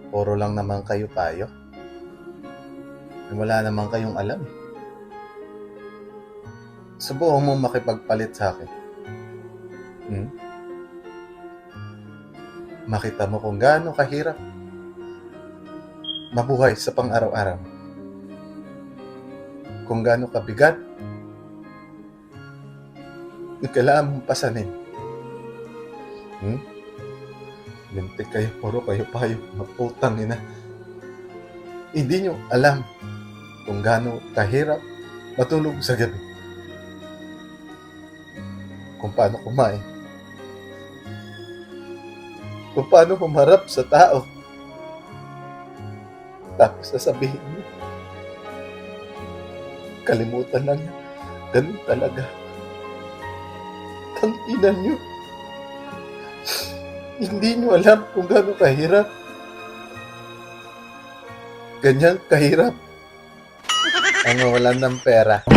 Puro lang naman kayo payo. Wala naman kayong alam. Subukan mo makipagpalit sa akin. Makita mo kung gaano kahirap mabuhay sa pang-araw-araw. Kung gaano kabigat yung kailangan mong pasanin. Lintik kayo, puro kayo payo, maputang ina. Hindi nyo alam kung gaano kahirap matulog sa gabi. Kung paano kumain. Kung paano humarap sa tao. Tapos sasabihin nyo, kalimutan lang yan. Ganun talaga. Tanginan nyo. Hindi nyo alam kung gaano kahirap. Ganyan kahirap ang mawalan ng pera.